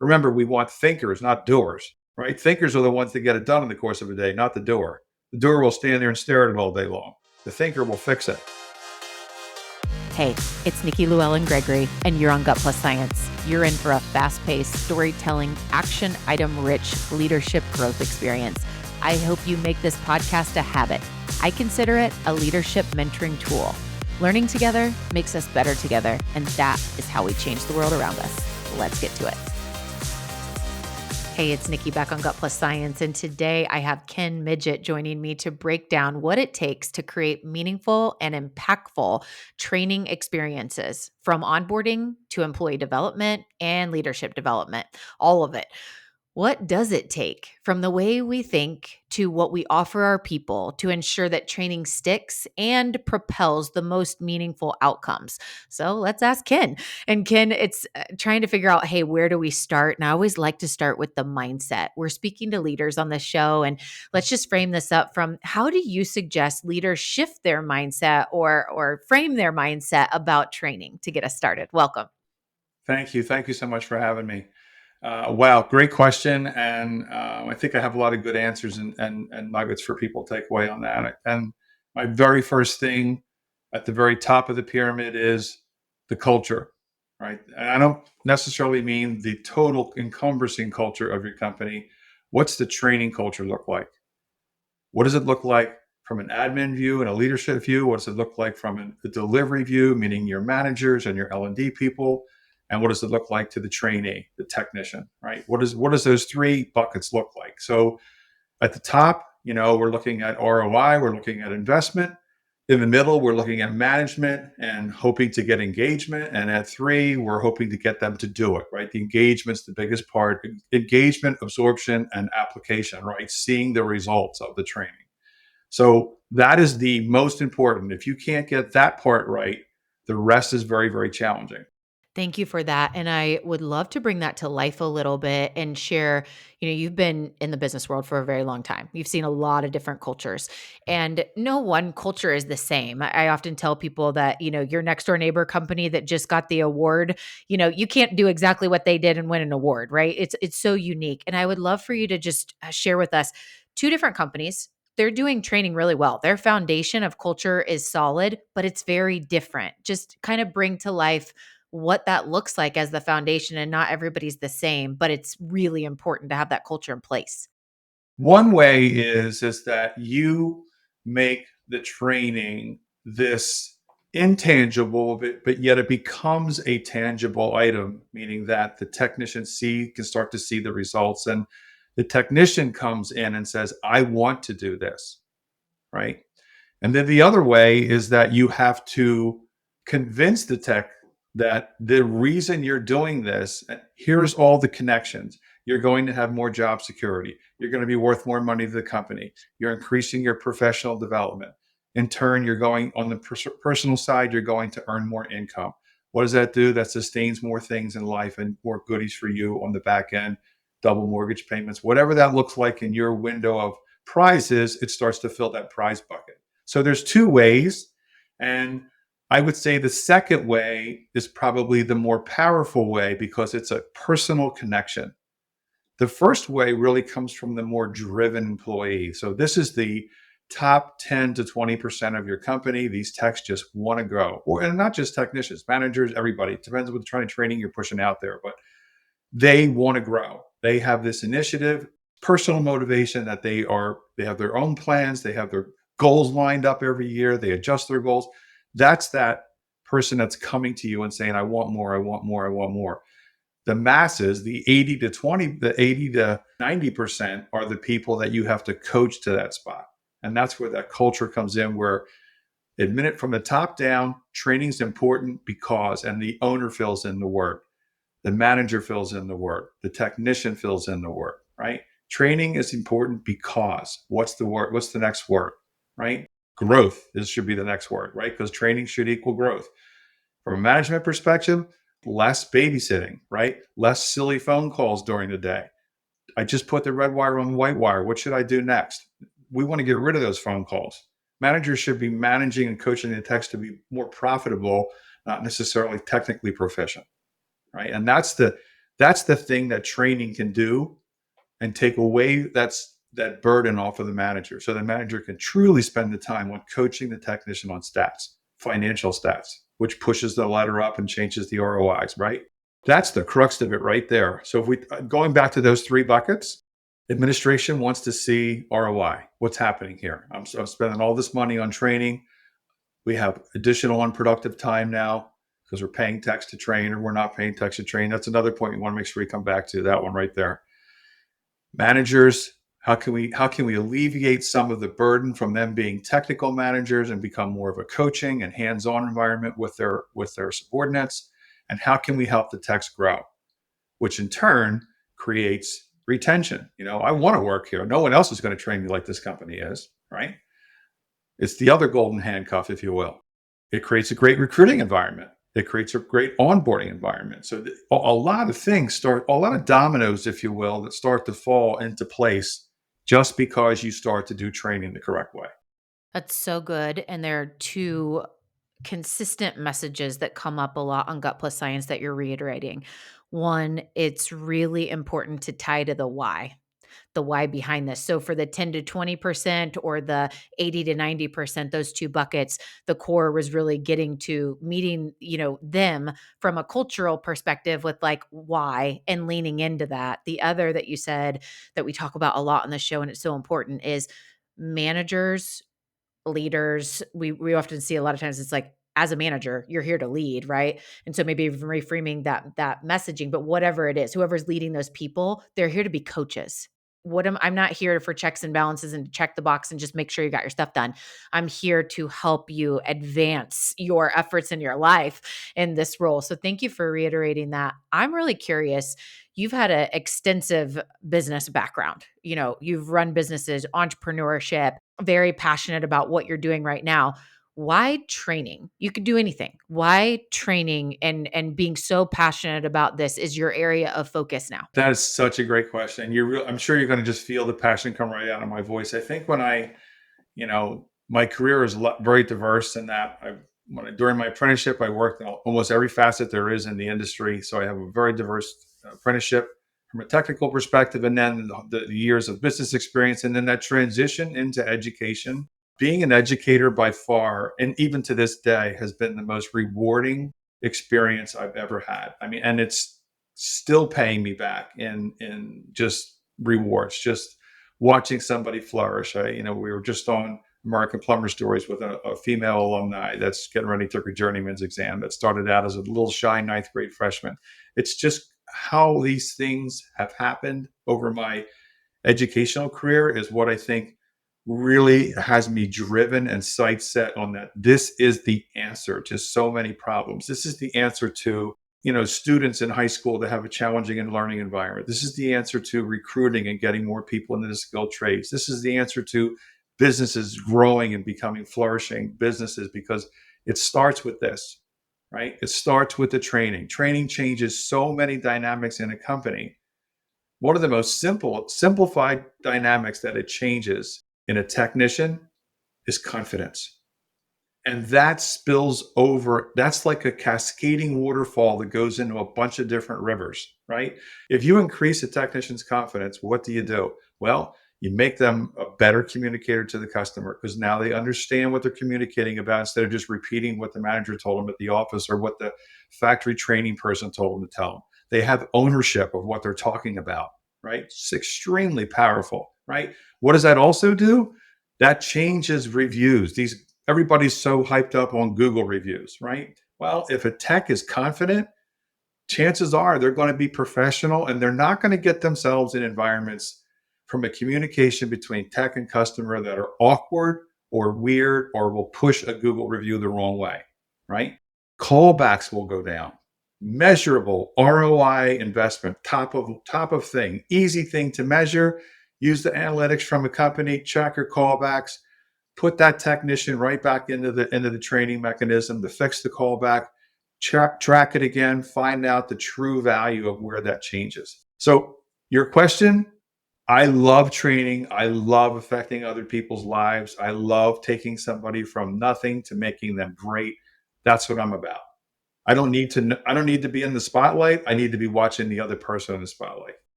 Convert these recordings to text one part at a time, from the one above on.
Remember, we want thinkers, not doers, right? Thinkers are the ones that get it done in the course of a day, not the doer. The doer will stand there and stare at it all day long. The thinker will fix it. Hey, it's Nikki Llewellyn Gregory, and you're on Gut Plus Science. You're in for a fast-paced, storytelling, action item-rich leadership growth experience. I hope you make this podcast a habit. I consider it a leadership mentoring tool. Learning together makes us better together, and that is how we change the world around us. Let's get to it. Hey, it's Nikki back on Gut Plus Science, and today I have Ken Midgett joining me to break down what it takes to create meaningful and impactful training experiences from onboarding to employee development and leadership development, all of it. What does it take from the way we think to what we offer our people to ensure that training sticks and propels the most meaningful outcomes? So let's ask Ken. And Ken, it's trying to figure out, hey, where do we start? And I always like to start with the mindset. We're speaking to leaders on the show, and let's just frame this up from how do you suggest leaders shift their mindset or frame their mindset about training to get us started? Welcome. Thank you. Thank you so much for having me. Wow, great question. And I think I have a lot of good answers and nuggets for people to take away on that. And my very first thing at the very top of the pyramid is the culture, right? And I don't necessarily mean the total encompassing culture of your company. What's the training culture look like? What does it look like from an admin view and a leadership view? What does it look like from a delivery view, meaning your managers and your L&D people? And what does it look like to the trainee, the technician, right? What does those three buckets look like? So at the top, we're looking at ROI, we're looking at investment. In the middle, we're looking at management and hoping to get engagement. And at three, we're hoping to get them to do it, right? The engagement's the biggest part. Engagement, absorption, and application, right? Seeing the results of the training. So that is the most important. If you can't get that part right, the rest is very, very challenging. Thank you for that. And I would love to bring that to life a little bit and share, you've been in the business world for a very long time. You've seen a lot of different cultures, and no one culture is the same. I often tell people that, your next door neighbor company that just got the award, you can't do exactly what they did and win an award, right? It's so unique. And I would love for you to just share with us two different companies. They're doing training really well. Their foundation of culture is solid, but it's very different. Just kind of bring to life what that looks like as the foundation, and not everybody's the same, but it's really important to have that culture in place. One way is that you make the training this intangible, but yet it becomes a tangible item, meaning that the technician can start to see the results, and the technician comes in and says, I want to do this, right? And then the other way is that you have to convince the tech that the reason you're doing this, here's all the connections. You're going to have more job security. You're going to be worth more money to the company. You're increasing your professional development. In turn, you're going on the personal side, you're going to earn more income. What does that do? That sustains more things in life and more goodies for you on the back end, double mortgage payments, whatever that looks like in your window of prizes, it starts to fill that prize bucket. So there's two ways. And I would say the second way is probably the more powerful way because it's a personal connection. The first way really comes from the more driven employee. So this is the top 10 to 20% of your company. These techs just want to grow. And not just technicians, managers, everybody. It depends on what kind of training you're pushing out there, but they want to grow. They have this initiative, personal motivation that they have their own plans. They have their goals lined up every year. They adjust their goals. That's that person that's coming to you and saying, I want more, I want more, I want more. The masses, the 80 to 90% are the people that you have to coach to that spot. And that's where that culture comes in, where admit it from the top down, training is important because, and the owner fills in the word. The manager fills in the word. The technician fills in the word, right? Training is important because what's the word? What's the next word, right? Growth. This should be the next word, right? Because training should equal growth. From a management perspective, less babysitting, right? Less silly phone calls during the day. I just put the red wire on the white wire. What should I do next? We want to get rid of those phone calls. Managers should be managing and coaching the techs to be more profitable, not necessarily technically proficient, right? And that's the That's the thing that training can do, and take away that burden off of the manager, so the manager can truly spend the time on coaching the technician on stats, financial stats, which pushes the ladder up and changes the ROIs, right? That's the crux of it right there. So if we going back to those three buckets, administration wants to see ROI. What's happening here? I'm spending all this money on training. We have additional unproductive time now because we're paying techs to train, or we're not paying techs to train. That's another point we want to make sure we come back to, that one right there. Managers, how can we alleviate some of the burden from them being technical managers and become more of a coaching and hands-on environment with their subordinates? And how can we help the techs grow, which in turn creates retention? I want to work here. No one else is going to train me like this company is, right? It's the other golden handcuff, if you will. It creates a great recruiting environment. It creates a great onboarding environment. So a lot of things a lot of dominoes, if you will, that start to fall into place just because you start to do training the correct way. That's so good. And there are two consistent messages that come up a lot on Gut Plus Science that you're reiterating. One, it's really important to tie to the why behind this. So for the 10 to 20% or the 80 to 90%, those two buckets, the core was really getting to meeting, them from a cultural perspective with like why and leaning into that. The other that you said that we talk about a lot on the show, and it's so important, is managers, leaders. We often see a lot of times it's like, as a manager, you're here to lead, right? And so maybe even reframing that messaging, but whatever it is, whoever's leading those people, they're here to be coaches. I'm not here for checks and balances and to check the box and just make sure you got your stuff done. I'm here to help you advance your efforts in your life in this role. So thank you for reiterating that. I'm really curious. You've had an extensive business background. You've run businesses, entrepreneurship, very passionate about what you're doing right now. Why training? You could do anything. Why training and being so passionate about this is your area of focus now? That is such a great question. I'm sure you're going to just feel the passion come right out of my voice. I think my career is very diverse in that during my apprenticeship, I worked in almost every facet there is in the industry. So I have a very diverse apprenticeship from a technical perspective, and then the years of business experience, and then that transition into education. Being an educator by far, and even to this day, has been the most rewarding experience I've ever had. I mean, and it's still paying me back in just rewards, just watching somebody flourish. We were just on American Plumber Stories with a female alumni that's getting ready to take her journeyman's exam, that started out as a little shy ninth grade freshman. It's just how these things have happened over my educational career is what I think really has me driven and sight set on that. This is the answer to so many problems. This is the answer to students in high school that have a challenging and learning environment. This is the answer to recruiting and getting more people into the skilled trades. This is the answer to businesses growing and becoming flourishing businesses, because it starts with this, right? It starts with the training. Training changes so many dynamics in a company. One of the most simplified dynamics that it changes in a technician is confidence. And that spills over. That's like a cascading waterfall that goes into a bunch of different rivers, right? If you increase a technician's confidence, what do? Well, you make them a better communicator to the customer, because now they understand what they're communicating about, instead of just repeating what the manager told them at the office or what the factory training person told them to tell them. They have ownership of what they're talking about, right? It's extremely powerful, right? What does that also do? That changes reviews. Everybody's so hyped up on Google reviews, right? Well, if a tech is confident, chances are they're going to be professional, and they're not going to get themselves in environments from a communication between tech and customer that are awkward or weird or will push a Google review the wrong way, right? Callbacks will go down. Measurable ROI investment, top of thing, easy thing to measure. Use the analytics from a company, track your callbacks, put that technician right back into the training mechanism to fix the callback, track it again, find out the true value of where that changes. So your question, I love training. I love affecting other people's lives. I love taking somebody from nothing to making them great. That's what I'm about. I don't need to be in the spotlight. I need to be watching the other person in the spotlight.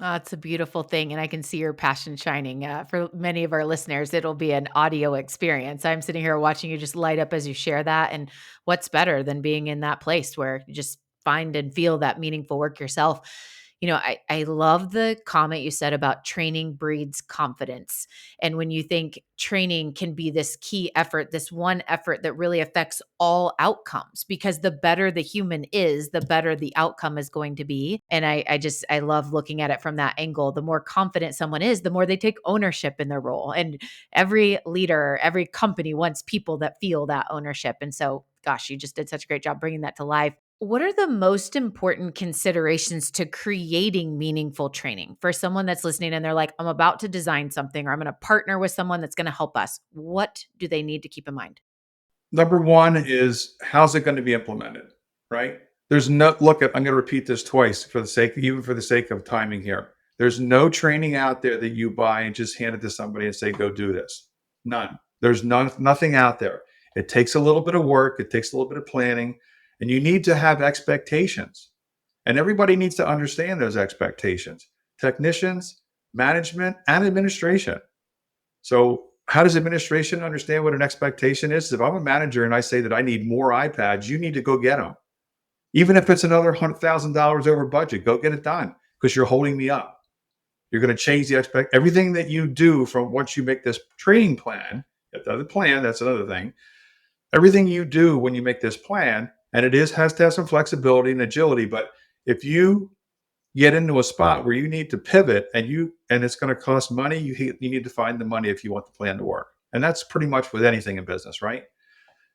It's a beautiful thing, and I can see your passion shining. For many of our listeners, it'll be an audio experience. I'm sitting here watching you just light up as you share that. And what's better than being in that place where you just find and feel that meaningful work yourself? I love the comment you said about training breeds confidence. And when you think training can be this key effort, this one effort that really affects all outcomes, because the better the human is, the better the outcome is going to be. And I love looking at it from that angle. The more confident someone is, the more they take ownership in their role. And every leader, every company wants people that feel that ownership. And so, gosh, you just did such a great job bringing that to life. What are the most important considerations to creating meaningful training for someone that's listening and they're like, I'm about to design something or I'm going to partner with someone that's going to help us? What do they need to keep in mind? Number one is, how's it going to be implemented, right? There's no look at. I'm going to repeat this twice for the sake, even for the sake of timing here. There's no training out there that you buy and just hand it to somebody and say, go do this. None. There's nothing out there. It takes a little bit of work. It takes a little bit of planning, and you need to have expectations. And everybody needs to understand those expectations. Technicians, management, and administration. So, how does administration understand what an expectation is? If I'm a manager and I say that I need more iPads, you need to go get them. Even if it's another $100,000 over budget, go get it done because you're holding me up. You're going to change the everything that you do from once you make this training plan. The plan, that's another thing. Everything you do when you make this plan, and has to have some flexibility and agility. But if you get into a spot where you need to pivot and it's going to cost money, you need to find the money if you want the plan to work. And that's pretty much with anything in business, right?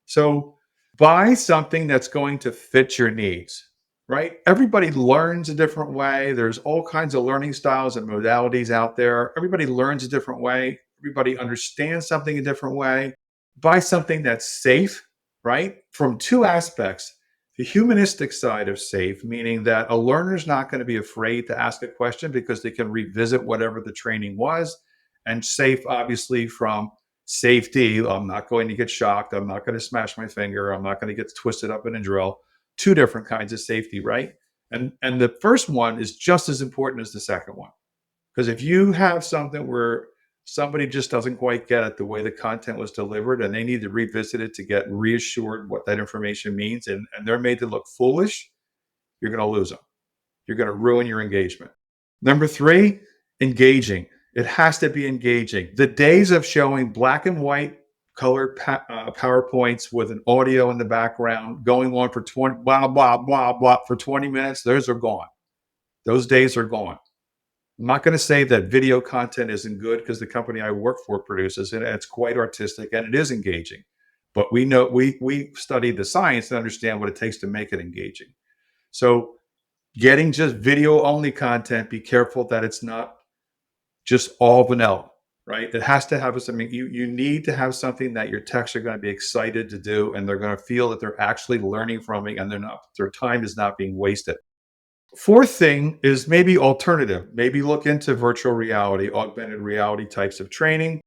So buy something that's going to fit your needs, right? Everybody learns a different way. There's all kinds of learning styles and modalities out there. Everybody learns a different way. Everybody understands something a different way. Buy something that's safe, right? From two aspects. The humanistic side of safe, meaning that a learner's not going to be afraid to ask a question because they can revisit whatever the training was. And safe, obviously, from safety. I'm not going to get shocked. I'm not going to smash my finger. I'm not going to get twisted up in a drill. Two different kinds of safety, right? And the first one is just as important as the second one. Because if you have something where somebody just doesn't quite get it the way the content was delivered and they need to revisit it to get reassured what that information means, and they're made to look foolish, you're going to lose them. You're going to ruin your engagement. Number three, engaging. It has to be engaging. The days of showing black and white colored PowerPoints with an audio in the background going on for 20, blah, blah, blah, blah, for 20 minutes, those are gone. Those days are gone. I'm not going to say that video content isn't good because the company I work for produces it, and it's quite artistic and it is engaging. But we know we study the science and understand what it takes to make it engaging. So getting just video only content, be careful that it's not just all vanilla, right? It has to have something. You need to have something that your techs are going to be excited to do, and they're going to feel that they're actually learning from it, and their time is not being wasted. Fourth thing is maybe alternative. Maybe look into virtual reality, augmented reality types of training.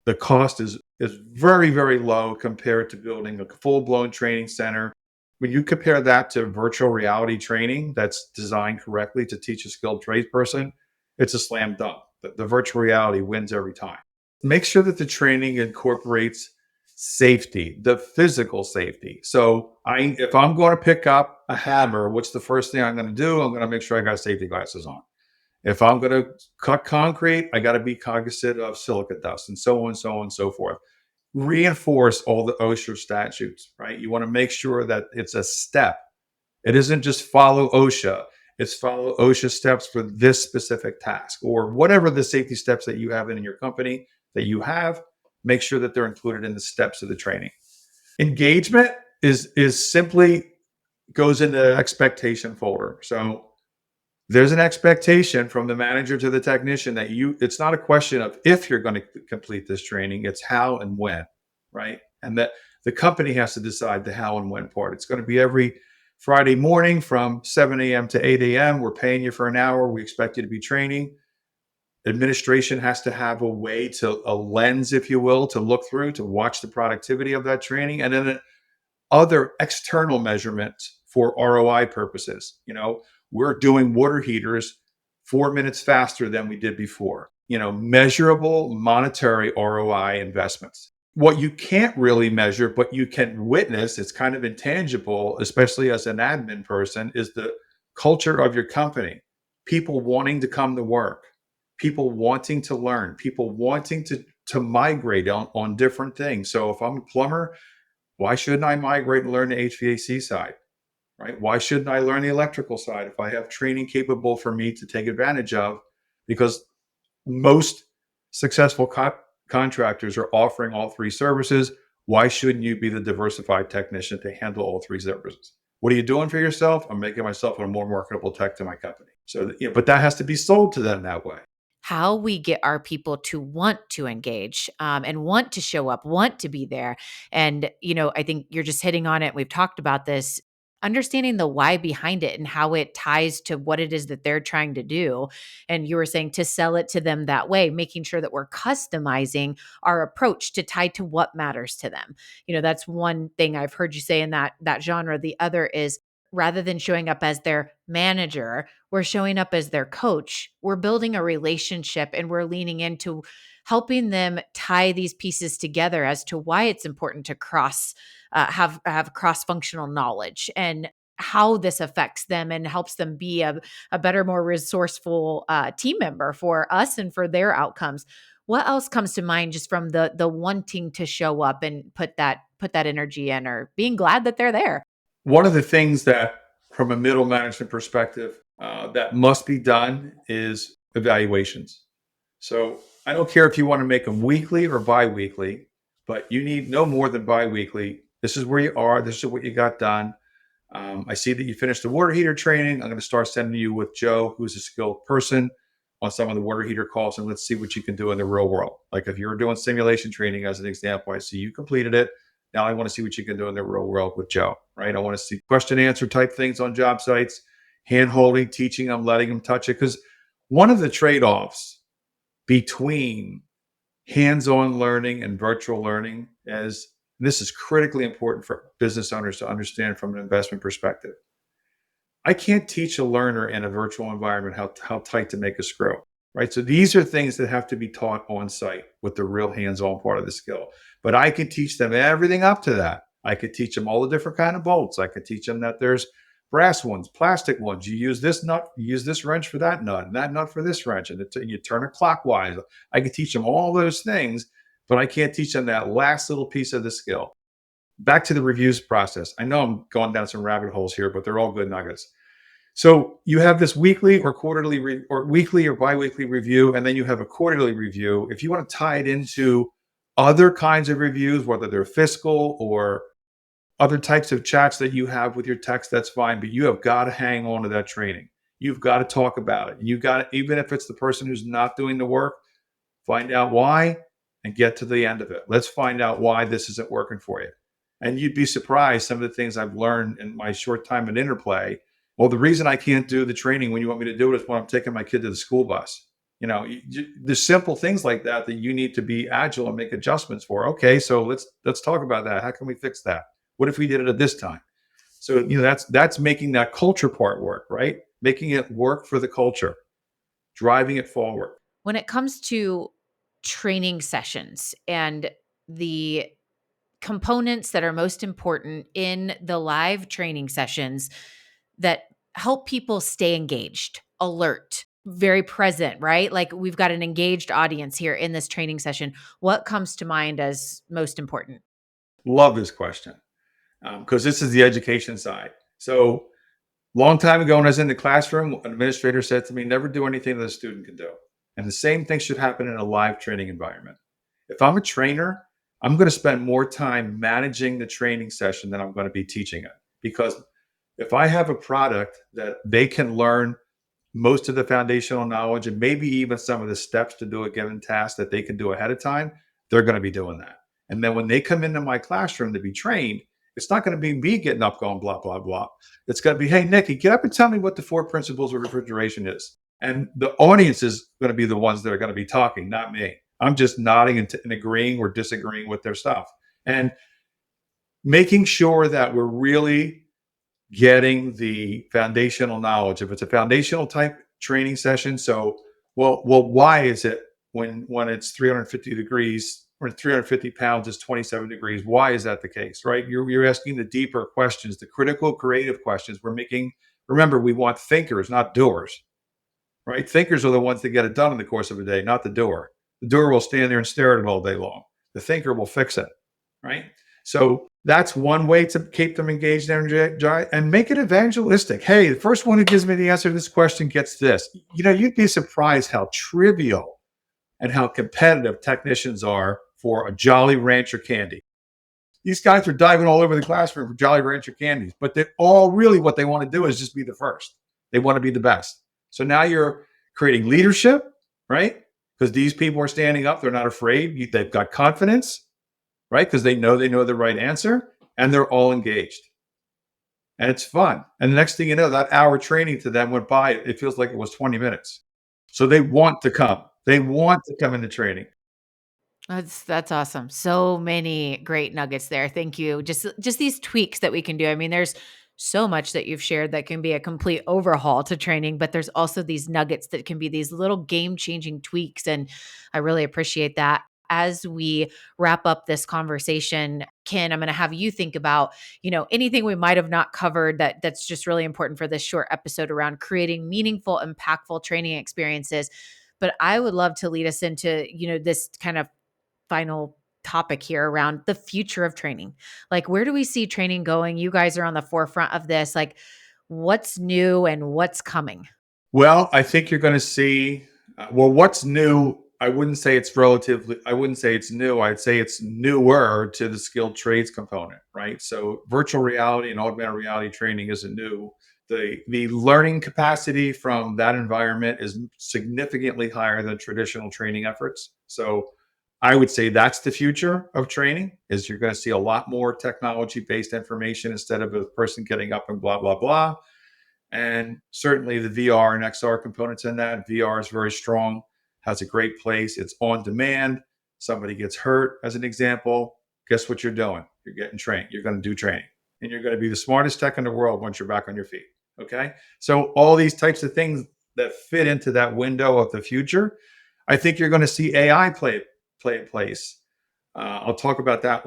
The cost is very, very low compared to building a full-blown training center. When you compare that to virtual reality training that's designed correctly to teach a skilled tradesperson, it's a slam dunk. The virtual reality wins every time. Make sure that the training incorporates safety, the physical safety. So if I'm going to pick up a hammer, what's the first thing I'm going to do? I'm going to make sure I got safety glasses on. If I'm going to cut concrete, I got to be cognizant of silica dust and so on and so forth. Reinforce all the OSHA statutes, right? You want to make sure that it's a step. It isn't just follow OSHA. It's follow OSHA steps for this specific task or whatever the safety steps that you have in your company that you have. Make sure that they're included in the steps of the training. Engagement is simply goes in the expectation folder. So there's an expectation from the manager to the technician that it's not a question of if you're going to complete this training, it's how and when, right? And that the company has to decide the how and when part. It's going to be every Friday morning from 7 a.m. to 8 a.m. We're paying you for an hour. We expect you to be training. Administration has to have a way a lens, if you will, to look through, to watch the productivity of that training. And then other external measurements for ROI purposes. We're doing water heaters 4 minutes faster than we did before. Measurable monetary ROI investments. What you can't really measure, but you can witness, it's kind of intangible, especially as an admin person, is the culture of your company. People wanting to come to work, people wanting to learn, people wanting to migrate on different things. So if I'm a plumber, why shouldn't I migrate and learn the HVAC side? Right? Why shouldn't I learn the electrical side if I have training capable for me to take advantage of? Because most successful contractors are offering all three services. Why shouldn't you be the diversified technician to handle all three services? What are you doing for yourself? I'm making myself a more marketable tech to my company. So, but that has to be sold to them that way. How we get our people to want to engage, and want to show up, want to be there. And, I think you're just hitting on it. We've talked about this, understanding the why behind it and how it ties to what it is that they're trying to do. And you were saying to sell it to them that way, making sure that we're customizing our approach to tie to what matters to them. That's one thing I've heard you say in that genre. The other is, rather than showing up as their manager, we're showing up as their coach. We're building a relationship and we're leaning into helping them tie these pieces together as to why it's important to have cross functional knowledge, and how this affects them and helps them be a better, more resourceful team member for us and for their outcomes. What else comes to mind just from the wanting to show up and put that energy in, or being glad that they're there? One of the things that, from a middle management perspective, that must be done is evaluations. So I don't care if you want to make them weekly or biweekly, but you need no more than biweekly. This is where you are. This is what you got done. I see that you finished the water heater training. I'm going to start sending you with Joe, who's a skilled person, on some of the water heater calls, and let's see what you can do in the real world. Like if you're doing simulation training, as an example, I see you completed it. Now I want to see what you can do in the real world with Joe, right? I want to see question answer type things on job sites, hand holding, teaching them, letting them touch it. Because one of the trade offs between hands-on learning and virtual learning is, this is critically important for business owners to understand from an investment perspective. I can't teach a learner in a virtual environment how tight to make a screw, right? So these are things that have to be taught on site with the real hands-on part of the skill. But I can teach them everything up to that. I could teach them all the different kind of bolts. I could teach them that there's brass ones, plastic ones. You use this nut, you use this wrench for that nut, and that nut for this wrench, and you turn it clockwise. I could teach them all those things, but I can't teach them that last little piece of the skill. Back to the reviews process. I know I'm going down some rabbit holes here, but they're all good nuggets. So you have this weekly or quarterly or weekly or biweekly review, and then you have a quarterly review. If you want to tie it into other kinds of reviews, whether they're fiscal or other types of chats that you have with your text, that's fine. But you have got to hang on to that training. You've got to talk about it. You got to, even if it's the person who's not doing the work, find out why and get to the end of it. Let's find out why this isn't working for you. And you'd be surprised some of the things I've learned in my short time at Interplay. Well, the reason I can't do the training when you want me to do it is when I'm taking my kid to the school bus. There's simple things like that that you need to be agile and make adjustments for. Okay, so let's talk about that. How can we fix that? What if we did it at this time? So that's making that culture part work, right? Making it work for the culture, driving it forward. When it comes to training sessions and the components that are most important in the live training sessions that help people stay engaged, alert, very present, right? Like we've got an engaged audience here in this training session. What comes to mind as most important? Love this question because this is the education side. So long time ago, when I was in the classroom, an administrator said to me, never do anything that a student can do. And the same thing should happen in a live training environment. If I'm a trainer, I'm going to spend more time managing the training session than I'm going to be teaching it. Because if I have a product that they can learn most of the foundational knowledge and maybe even some of the steps to do a given task that they can do ahead of time, they're going to be doing that. And then when they come into my classroom to be trained, it's not going to be me getting up going blah, blah, blah. It's going to be, hey, Nikki, get up and tell me what the 4 principles of refrigeration is. And the audience is going to be the ones that are going to be talking, not me. I'm just nodding and agreeing or disagreeing with their stuff. And making sure that we're really getting the foundational knowledge. If it's a foundational type training session, so why is it when it's 350 degrees or 350 pounds is 27 degrees? Why is that the case, right? You're asking the deeper questions, the critical, creative questions. We're making. Remember, we want thinkers, not doers, right? Thinkers are the ones that get it done in the course of a day, not the doer. The doer will stand there and stare at it all day long. The thinker will fix it, right? So that's one way to keep them engaged and make it evangelistic. Hey, the first one who gives me the answer to this question gets this. You'd be surprised how trivial and how competitive technicians are for a Jolly Rancher candy. These guys are diving all over the classroom for Jolly Rancher candies, but they all really what they want to do is just be the first. They want to be the best. So now you're creating leadership, right? Because these people are standing up. They're not afraid. They've got confidence, right? Because they know the right answer, and they're all engaged. And it's fun. And the next thing you know, that hour training to them went by. It feels like it was 20 minutes. So they want to come. They want to come into training. That's awesome. So many great nuggets there. Thank you. Just these tweaks that we can do. I mean, there's so much that you've shared that can be a complete overhaul to training, but there's also these nuggets that can be these little game-changing tweaks, and I really appreciate that. As we wrap up this conversation, Ken, I'm going to have you think about, anything we might have not covered that's just really important for this short episode around creating meaningful, impactful training experiences. But I would love to lead us into, this kind of final topic here around the future of training. Like, where do we see training going? You guys are on the forefront of this. Like, what's new and what's coming? Well, I think you're going to see. What's new? I wouldn't say it's relatively. I wouldn't say it's new. I'd say it's newer to the skilled trades component, right? So, virtual reality and augmented reality training isn't new. The learning capacity from that environment is significantly higher than traditional training efforts. So, I would say that's the future of training. Is you're going to see a lot more technology based information instead of a person getting up and blah blah blah. And certainly the VR and XR components in that. VR is very strong, has a great place. It's on demand. Somebody gets hurt, as an example. Guess what you're doing? You're getting trained. You're going to do training. And you're going to be the smartest tech in the world once you're back on your feet. Okay. So, all these types of things that fit into that window of the future, I think you're going to see AI play a place. I'll talk about that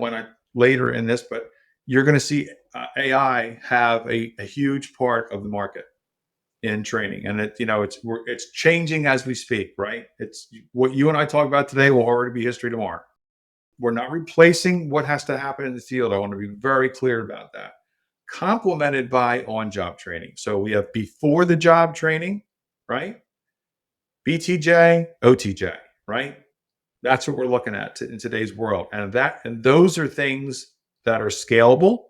later in this, but you're going to see AI have a huge part of the market in training, and it's changing as we speak. Right? It's what you and I talk about today will already be history tomorrow. We're not replacing what has to happen in the field. I want to be very clear about that. Complemented by on-job training. So we have before the job training, right? BTJ, OTJ, right? That's what we're looking at in today's world. And those are things that are scalable,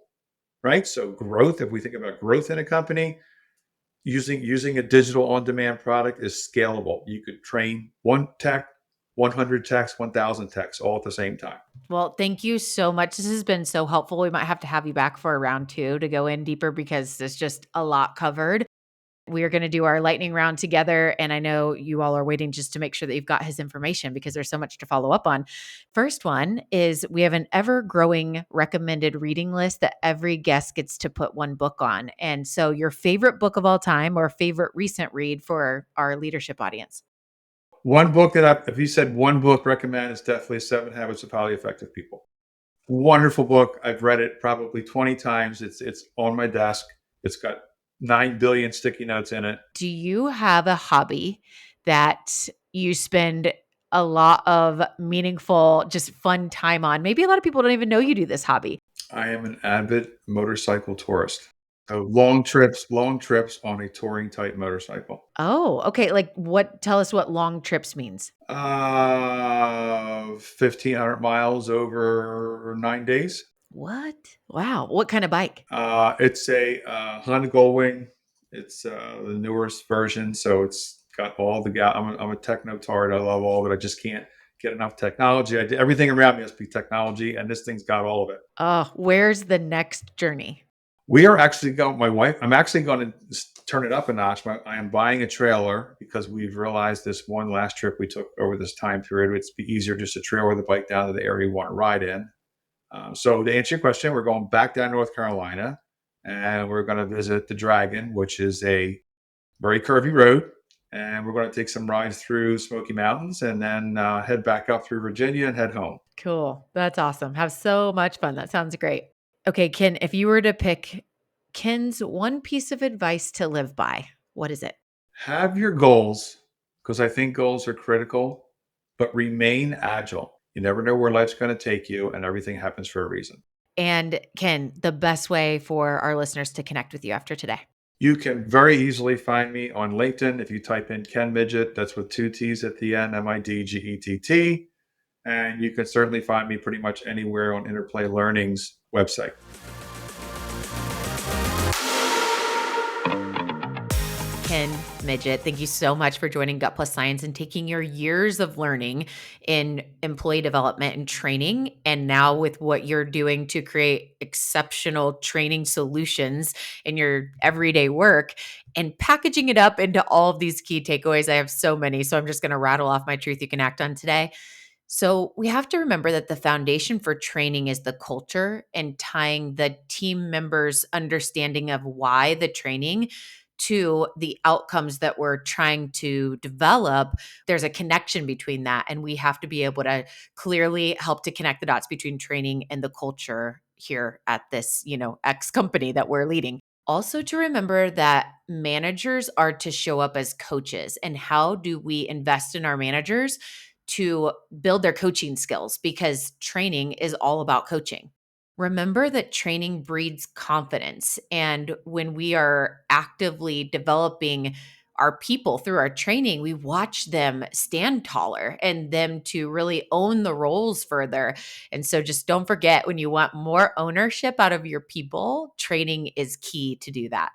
right? So growth, if we think about growth in a company, using a digital on-demand product is scalable. You could train one tech, 100 techs, 1,000 techs all at the same time. Well, thank you so much. This has been so helpful. We might have to have you back for a round two to go in deeper because there's just a lot covered. We are going to do our lightning round together. And I know you all are waiting just to make sure that you've got his information because there's so much to follow up on. First one is we have an ever growing recommended reading list that every guest gets to put one book on. And so your favorite book of all time or favorite recent read for our leadership audience. One book if you said one book recommend, it's definitely 7 Habits of Highly Effective People. Wonderful book. I've read it probably 20 times. It's on my desk. It's got 9 billion sticky notes in it. Do you have a hobby that you spend a lot of meaningful, just fun time on? Maybe a lot of people don't even know you do this hobby. I am an avid motorcycle tourist. So long trips on a touring type motorcycle. Oh, okay. Tell us what long trips means. 1,500 miles over 9 days. What? Wow. What kind of bike? It's a Honda Goldwing. It's the newest version, so it's got all the I'm a techno tard. I love all of it. I just can't get enough technology. Everything around me has to be technology, and this thing's got all of it. Oh, where's the next journey? We are actually going. My wife. I'm actually going to turn it up a notch. I am buying a trailer because we've realized this one last trip we took over this time period. It's be easier just to trailer the bike down to the area you want to ride in. So to answer your question, we're going back down to North Carolina, and we're going to visit the Dragon, which is a very curvy road. And we're going to take some rides through Smoky Mountains and then head back up through Virginia and head home. Cool. That's awesome. Have so much fun. That sounds great. Okay, Ken, if you were to pick Ken's one piece of advice to live by, what is it? Have your goals, because I think goals are critical, but remain agile. You never know where life's going to take you, and everything happens for a reason. And Ken, the best way for our listeners to connect with you after today. You can very easily find me on LinkedIn if you type in Ken Midgett. That's with two T's at the end, Midgett. And you can certainly find me pretty much anywhere on Interplay Learning's website. Ken Midgett, thank you so much for joining Gut Plus Science and taking your years of learning in employee development and training, and now with what you're doing to create exceptional training solutions in your everyday work and packaging it up into all of these key takeaways. I have so many, so I'm just going to rattle off my truth you can act on today. So, we have to remember that the foundation for training is the culture and tying the team members' understanding of why the training to the outcomes that we're trying to develop. There's a connection between that. And we have to be able to clearly help to connect the dots between training and the culture here at this, X company that we're leading. Also, to remember that managers are to show up as coaches. And how do we invest in our managers to build their coaching skills? Because training is all about coaching. Remember that training breeds confidence. And when we are actively developing our people through our training, we watch them stand taller and them to really own the roles further. And so just don't forget, when you want more ownership out of your people, training is key to do that.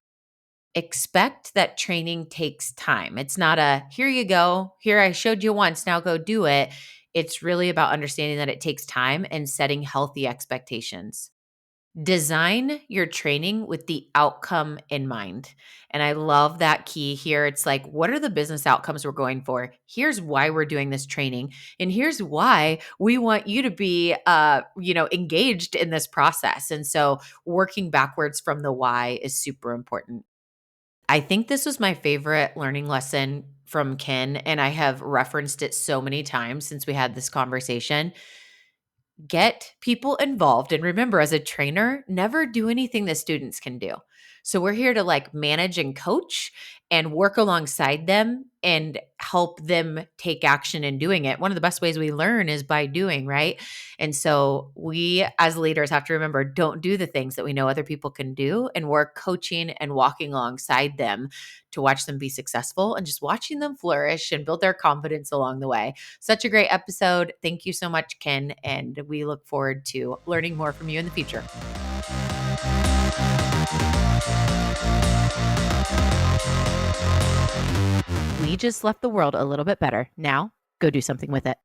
Expect that training takes time. It's not a here you go, here I showed you once, now go do it. It's really about understanding that it takes time and setting healthy expectations. Design your training with the outcome in mind. And I love that key here. It's like, what are the business outcomes we're going for? Here's why we're doing this training. And here's why we want you to be engaged in this process. And so working backwards from the why is super important. I think this was my favorite learning lesson from Ken, and I have referenced it so many times since we had this conversation. Get people involved. And remember, as a trainer, never do anything the students can do. So we're here to manage and coach and work alongside them and help them take action in doing it. One of the best ways we learn is by doing, right? And so we as leaders have to remember, don't do the things that we know other people can do. And we're coaching and walking alongside them to watch them be successful and just watching them flourish and build their confidence along the way. Such a great episode. Thank you so much, Ken. And we look forward to learning more from you in the future. We just left the world a little bit better. Now, go do something with it.